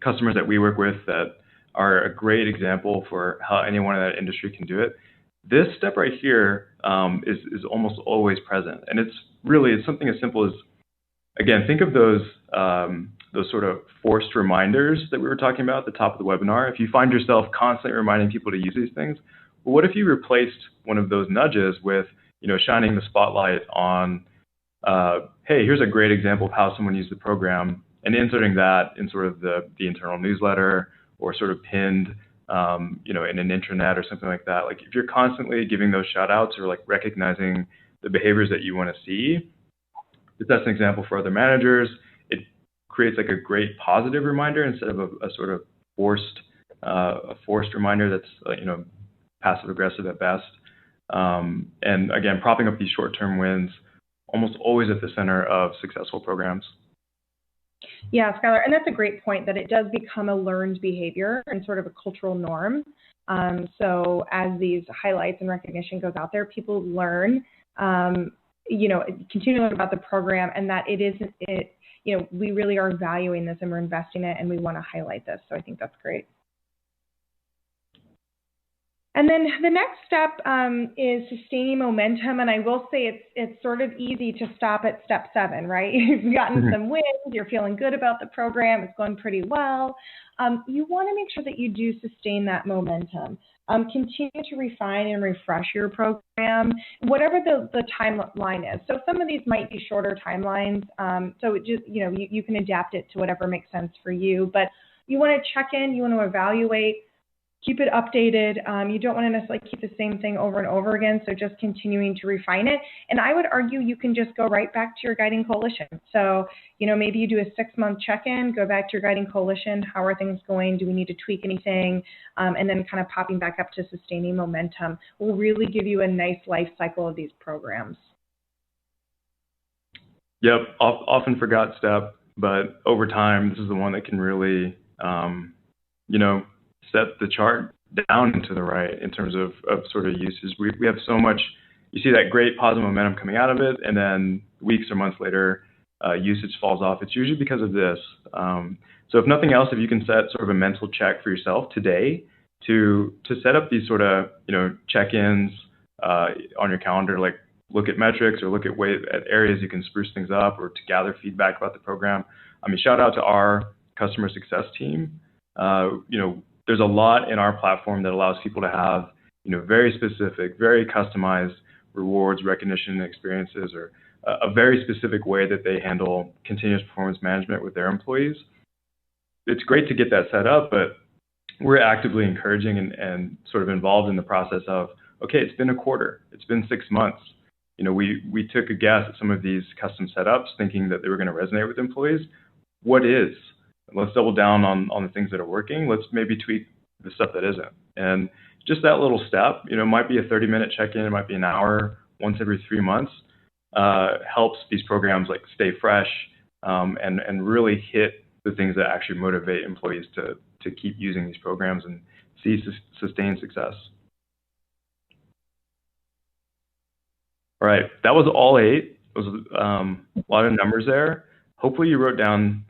customers that we work with that are a great example for how anyone in that industry can do it, this step right here is almost always present. And it's something as simple as, again, think of those sort of forced reminders that we were talking about at the top of the webinar. If you find yourself constantly reminding people to use these things, well, what if you replaced one of those nudges with, shining the spotlight on, hey, here's a great example of how someone used the program, and inserting that in sort of the internal newsletter, or sort of pinned in an intranet or something like that. Like if you're constantly giving those shout outs, or like recognizing the behaviors that you want to see, if that's an example for other managers, it creates like a great positive reminder instead of a sort of forced reminder that's passive aggressive at best. And again, propping up these short-term wins almost always at the center of successful programs. Yeah, Skylar, and that's a great point, that it does become a learned behavior and sort of a cultural norm. So as these highlights and recognition goes out there, people learn, continue to learn about the program, and that we really are valuing this, and we're investing in it, and we want to highlight this. So I think that's great. And then the next step is sustaining momentum. And I will say it's sort of easy to stop at step 7, right? You've gotten some wins, you're feeling good about the program, it's going pretty well. You want to make sure that you do sustain that momentum. Continue to refine and refresh your program, whatever the timeline is. So some of these might be shorter timelines. So it just, you can adapt it to whatever makes sense for you. But you want to check in, you want to evaluate, keep it updated. You don't want to necessarily keep the same thing over and over again, so just continuing to refine it. And I would argue you can just go right back to your guiding coalition. So, maybe you do a 6-month check-in, go back to your guiding coalition. How are things going? Do we need to tweak anything? And then kind of popping back up to sustaining momentum will really give you a nice life cycle of these programs. Yep, often forgot step, but over time, this is the one that can really, set the chart down and to the right in terms of sort of uses. We have so much, you see that great positive momentum coming out of it, and then weeks or months later, usage falls off. It's usually because of this. So if nothing else, if you can set sort of a mental check for yourself today to set up these sort of, check-ins on your calendar, like look at metrics or look at areas you can spruce things up, or to gather feedback about the program. I mean, shout out to our customer success team. There's a lot in our platform that allows people to have, very specific, very customized rewards, recognition, experiences, or a very specific way that they handle continuous performance management with their employees. It's great to get that set up, but we're actively encouraging and sort of involved in the process of, okay, it's been a quarter, it's been 6 months. We took a guess at some of these custom setups thinking that they were going to resonate with employees. What is? Let's double down on the things that are working. Let's maybe tweak the stuff that isn't. And just that little step, it might be a 30-minute check-in, it might be an hour once every 3 months, helps these programs like stay fresh and really hit the things that actually motivate employees to keep using these programs and see sustained success. All right, that was all 8. It was a lot of numbers there. Hopefully you wrote down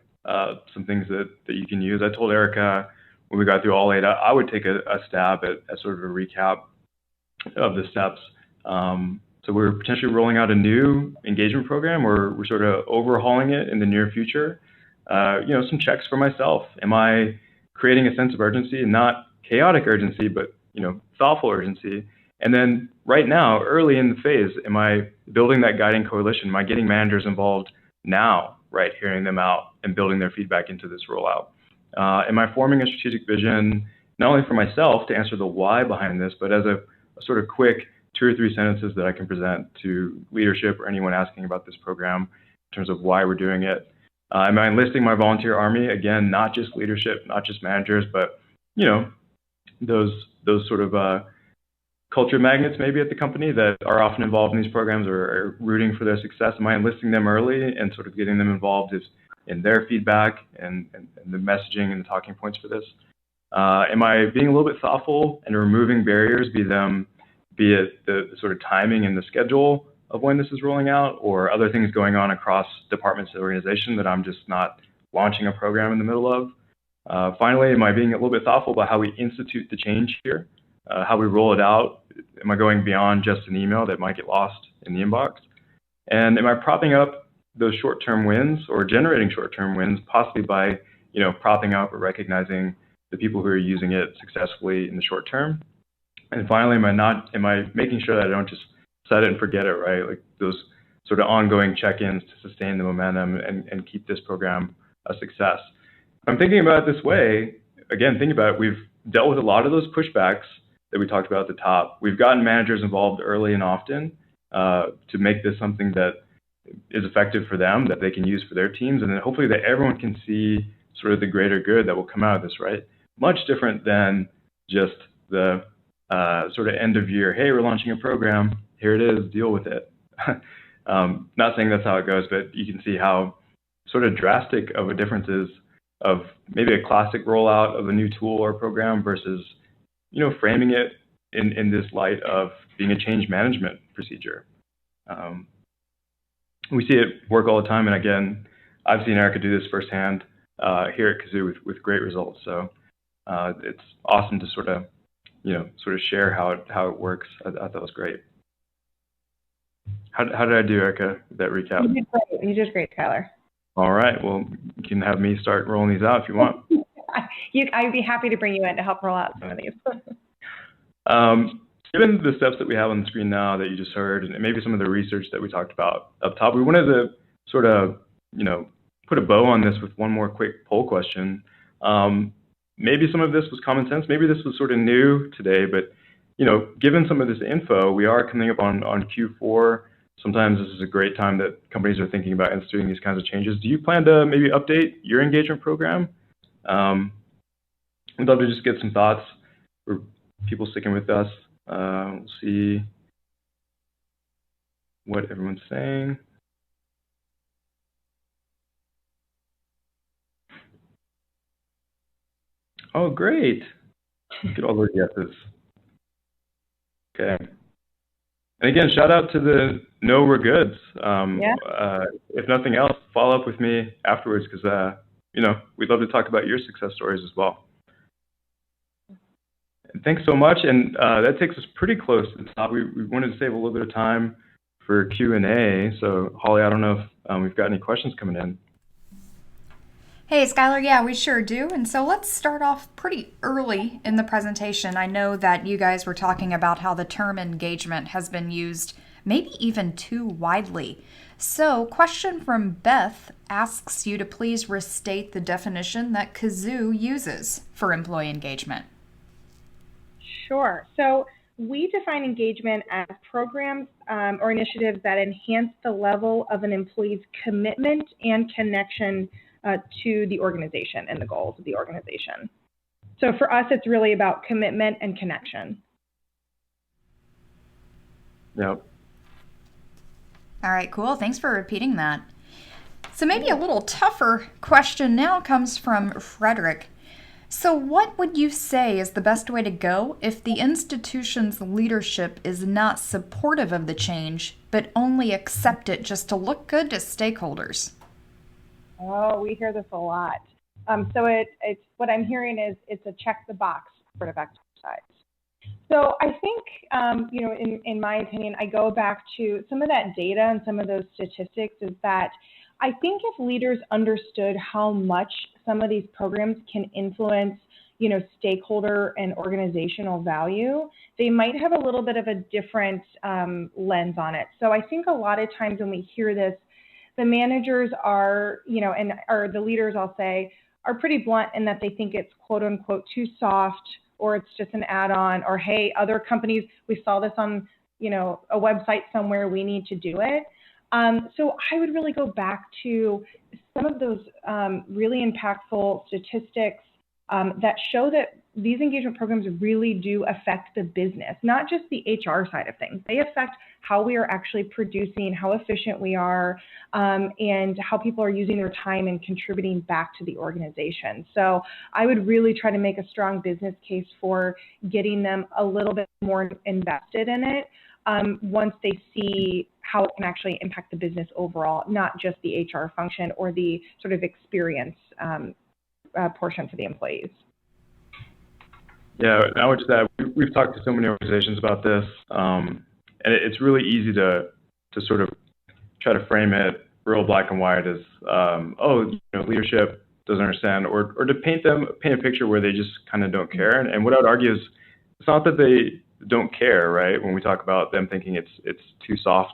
some things that you can use. I told Erica when we got through all 8, I would take a stab at sort of a recap of the steps. So we're potentially rolling out a new engagement program, or we're sort of overhauling it in the near future. Some checks for myself. Am I creating a sense of urgency, and not chaotic urgency, but thoughtful urgency? And then right now, early in the phase, am I building that guiding coalition? Am I getting managers involved now, right, hearing them out and building their feedback into this rollout? Am I forming a strategic vision, not only for myself to answer the why behind this, but as a sort of quick 2 or 3 sentences that I can present to leadership or anyone asking about this program in terms of why we're doing it? Am I enlisting my volunteer army? Again, not just leadership, not just managers, but those sort of culture magnets maybe at the company that are often involved in these programs or are rooting for their success. Am I enlisting them early and sort of getting them involved in their feedback and the messaging and the talking points for this? Am I being a little bit thoughtful and removing barriers, be it the sort of timing and the schedule of when this is rolling out, or other things going on across departments of the organization that I'm just not launching a program in the middle of? Finally, am I being a little bit thoughtful about how we institute the change here, how we roll it out? Am I going beyond just an email that might get lost in the inbox? And am I propping up those short-term wins, or generating short-term wins, possibly by propping up or recognizing the people who are using it successfully in the short term? And finally, am I making sure that I don't just set it and forget it, right? Like those sort of ongoing check-ins to sustain the momentum and keep this program a success. I'm thinking about it this way. Again, think about it. We've dealt with a lot of those pushbacks that we talked about at the top. We've gotten managers involved early and often to make this something that is effective for them, that they can use for their teams, and then hopefully that everyone can see sort of the greater good that will come out of this, right? Much different than just the sort of end of year, hey, we're launching a program, here it is, deal with it. Not saying that's how it goes, but you can see how sort of drastic of a difference is of maybe a classic rollout of a new tool or program versus, framing it in this light of being a change management procedure. We see it work all the time, and again, I've seen Erica do this firsthand here at Kazoo with great results. So it's awesome to sort of share how it works. I thought that was great. How did I do, Erica, with that recap? You did great. You did great, Skylar. All right. Well, you can have me start rolling these out if you want. I'd be happy to bring you in to help roll out some of these. Given the steps that we have on the screen now that you just heard, and maybe some of the research that we talked about up top, we wanted to sort of, put a bow on this with one more quick poll question. Maybe some of this was common sense. Maybe this was sort of new today, but, given some of this info, we are coming up on Q4. Sometimes this is a great time that companies are thinking about instituting these kinds of changes. Do you plan to maybe update your engagement program? We'd love to just get some thoughts for people sticking with us. We'll see what everyone's saying. Oh, great. Look at all those yeses. Okay. And again, shout out to the No We're Goods. If nothing else, follow up with me afterwards because, we'd love to talk about your success stories as well. And thanks so much. And that takes us pretty close to the top. We wanted to save a little bit of time for Q&A. So, Holly, I don't know if we've got any questions coming in. Hey, Skylar, yeah, we sure do. And so let's start off pretty early in the presentation. I know that you guys were talking about how the term engagement has been used maybe even too widely. So, question from Beth asks you to please restate the definition that Kazoo uses for employee engagement. Sure. So we define engagement as programs or initiatives that enhance the level of an employee's commitment and connection to the organization and the goals of the organization. So for us, it's really about commitment and connection. Yep. All right, cool. Thanks for repeating that. So maybe a little tougher question now comes from Frederick. So what would you say is the best way to go if the institution's leadership is not supportive of the change, but only accept it just to look good to stakeholders? Oh, we hear this a lot. So it's what I'm hearing is it's a check the box sort of exercise. So I think, in my opinion, I go back to some of that data and some of those statistics is that I think if leaders understood how much some of these programs can influence, stakeholder and organizational value, they might have a little bit of a different lens on it. So I think a lot of times when we hear this, the managers are, or the leaders, I'll say, are pretty blunt in that they think it's quote unquote too soft, or it's just an add-on, or hey, other companies, we saw this on, a website somewhere, we need to do it. So I would really go back to some of those really impactful statistics that show that these engagement programs really do affect the business, not just the HR side of things. They affect how we are actually producing, how efficient we are, and how people are using their time and contributing back to the organization. So I would really try to make a strong business case for getting them a little bit more invested in it once they see how it can actually impact the business overall, not just the HR function or the sort of experience portion for the employees. Yeah, I would just add, we've talked to so many organizations about this, and it's really easy to sort of try to frame it real black and white as, leadership doesn't understand, or to paint a picture where they just kind of don't care. And what I would argue is, it's not that they don't care, right? When we talk about them thinking it's too soft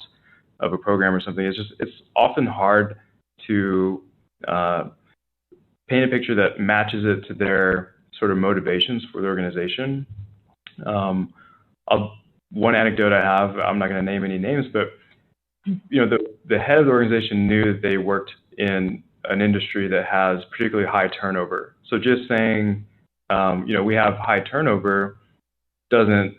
of a program or something, it's often hard to paint a picture that matches it to their sort of motivations for the organization. One anecdote I have, I'm not going to name any names, but the head of the organization knew that they worked in an industry that has particularly high turnover. So just saying, we have high turnover doesn't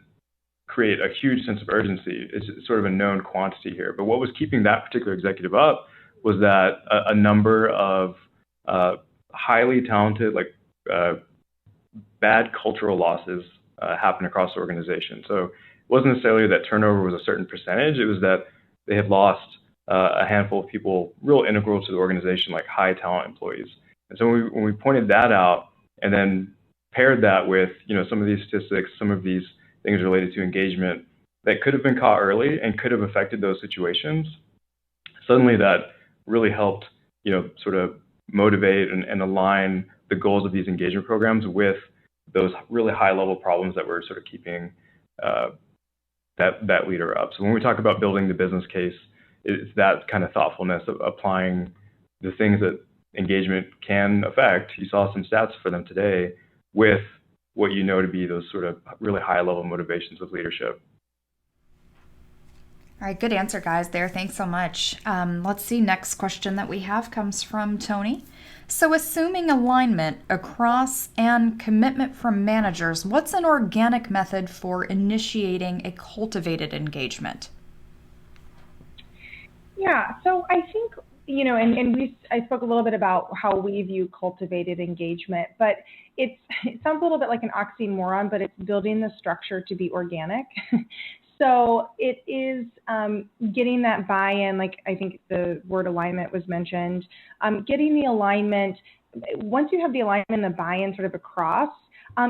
create a huge sense of urgency. It's sort of a known quantity here. But what was keeping that particular executive up was that a number of highly talented, bad cultural losses happen across the organization. So it wasn't necessarily that turnover was a certain percentage. It was that they had lost a handful of people real integral to the organization, like high talent employees. And so when we pointed that out and then paired that with, some of these statistics, some of these things related to engagement that could have been caught early and could have affected those situations, suddenly that really helped, sort of motivate and align the goals of these engagement programs with those really high-level problems that were sort of keeping that leader up. So when we talk about building the business case, it's that kind of thoughtfulness of applying the things that engagement can affect. You saw some stats for them today with what to be those sort of really high-level motivations of leadership. All right, good answer, guys, there. Thanks so much. Let's see, next question that we have comes from Tony. So assuming alignment across and commitment from managers, what's an organic method for initiating a cultivated engagement? Yeah, so I think, I spoke a little bit about how we view cultivated engagement, but it sounds a little bit like an oxymoron, but it's building the structure to be organic. So it is getting that buy-in, like I think the word alignment was mentioned, getting the alignment. Once you have the alignment and the buy-in sort of across,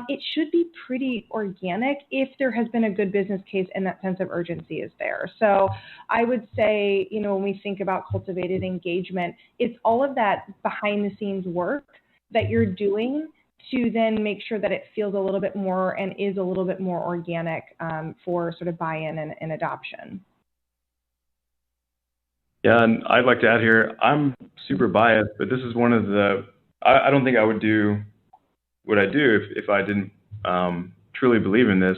it should be pretty organic if there has been a good business case and that sense of urgency is there. So I would say, when we think about cultivated engagement, it's all of that behind the scenes work that you're doing to then make sure that it feels a little bit more and is a little bit more organic for sort of buy-in and adoption. Yeah, and I'd like to add here, I'm super biased, but this is one of I don't think I would do what I do if I didn't truly believe in this.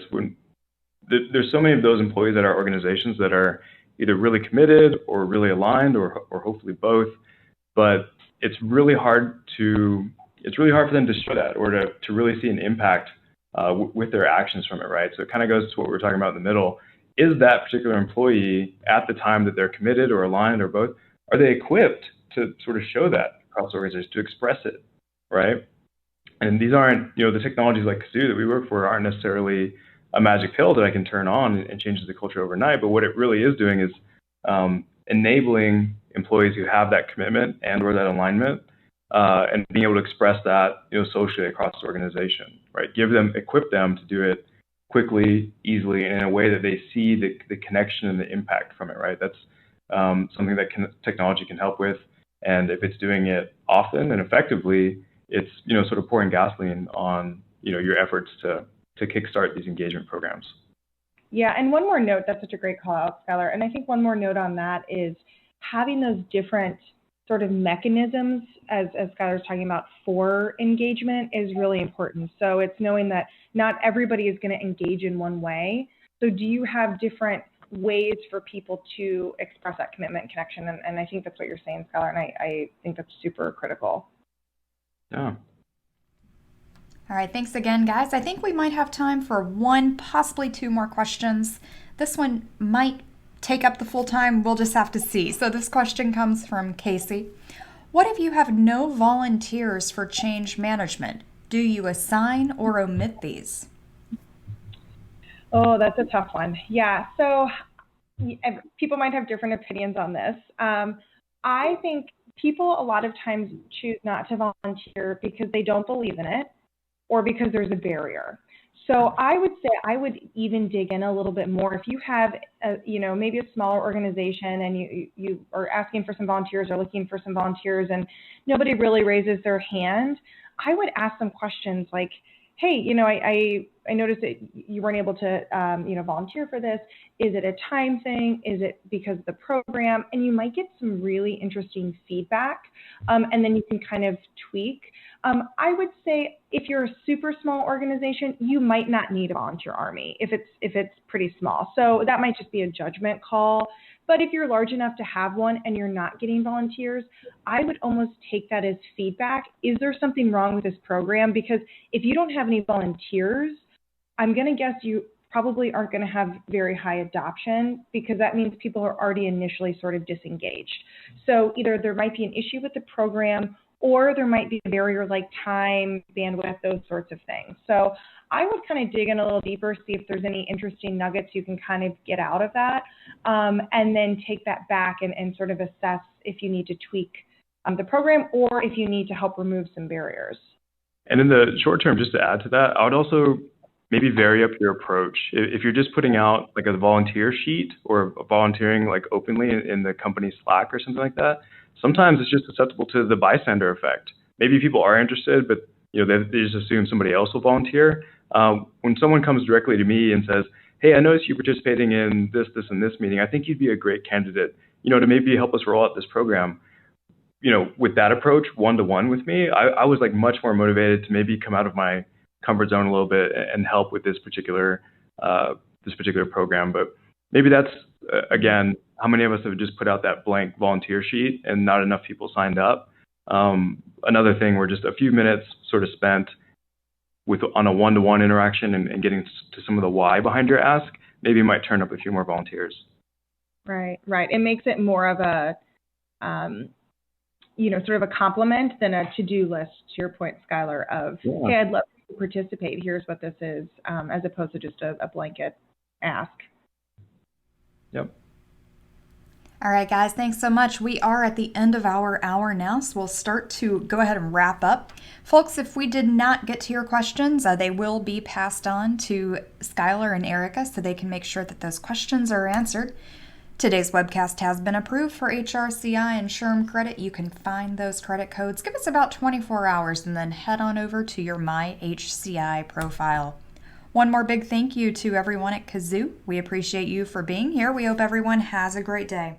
There's so many of those employees at our organizations that are either really committed or really aligned or hopefully both, but it's really hard for them to show that or to really see an impact with their actions from it, right? So it kind of goes to what we were talking about in the middle. Is that particular employee at the time that they're committed or aligned or both, are they equipped to sort of show that across organizations, to express it, right? And these aren't, the technologies like Kazoo that we work for aren't necessarily a magic pill that I can turn on and changes the culture overnight. But what it really is doing is enabling employees who have that commitment and or that alignment and being able to express that, socially across the organization, right? Equip them to do it quickly, easily, and in a way that they see the connection and the impact from it, right? That's something that technology can help with. And if it's doing it often and effectively, it's, sort of pouring gasoline on, your efforts to kickstart these engagement programs. Yeah, and one more note, that's such a great call out, Skylar. And I think one more note on that is having those different sort of mechanisms, as Skylar was talking about, for engagement is really important. So it's knowing that not everybody is going to engage in one way. So do you have different ways for people to express that commitment and connection? And I think that's what you're saying, Skylar, and I think that's super critical. Yeah. All right, thanks again, guys. I think we might have time for one, possibly two more questions. This one might take up the full time. We'll just have to see. So this question comes from Casey. What if you have no volunteers for change management? Do you assign or omit these? Oh, that's a tough one. Yeah, so people might have different opinions on this. I think people a lot of times choose not to volunteer because they don't believe in it or because there's a barrier. So I would say I would even dig in a little bit more. If you have, maybe a smaller organization and you are asking for some volunteers or looking for some volunteers and nobody really raises their hand, I would ask them questions like, hey, I noticed that you weren't able to, volunteer for this. Is it a time thing? Is it because of the program? And you might get some really interesting feedback, and then you can kind of tweak. I would say if you're a super small organization, you might not need a volunteer army if it's pretty small. So that might just be a judgment call. But if you're large enough to have one and you're not getting volunteers, I would almost take that as feedback. Is there something wrong with this program? Because if you don't have any volunteers, I'm going to guess you probably aren't going to have very high adoption, because that means people are already initially sort of disengaged. So either there might be an issue with the program, or there might be a barrier like time, bandwidth, those sorts of things. So I would kind of dig in a little deeper, see if there's any interesting nuggets you can kind of get out of that, and then take that back and sort of assess if you need to tweak the program or if you need to help remove some barriers. And in the short term, just to add to that, I would also maybe vary up your approach. If you're just putting out like a volunteer sheet or volunteering like openly in the company Slack or something like that, sometimes it's just susceptible to the bystander effect. Maybe people are interested, but they just assume somebody else will volunteer. When someone comes directly to me and says, hey, I noticed you participating in this, and this meeting. I think you'd be a great candidate, to maybe help us roll out this program. With that approach, one-to-one with me, I was like much more motivated to maybe come out of my comfort zone a little bit and help with this particular program. But maybe that's, again, how many of us have just put out that blank volunteer sheet and not enough people signed up? Another thing where just a few minutes sort of spent on a one-to-one interaction and getting to some of the why behind your ask, maybe might turn up a few more volunteers. Right. It makes it more of a, sort of a compliment than a to-do list, to your point, Skylar, of, hey, I'd love to participate. Here's what this is, as opposed to just a blanket ask. Yep. All right, guys, thanks so much. We are at the end of our hour now, so we'll start to go ahead and wrap up. Folks, if we did not get to your questions, they will be passed on to Skylar and Erica so they can make sure that those questions are answered. Today's webcast has been approved for HRCI and SHRM credit. You can find those credit codes. Give us about 24 hours and then head on over to your My HCI profile. One more big thank you to everyone at Kazoo. We appreciate you for being here. We hope everyone has a great day.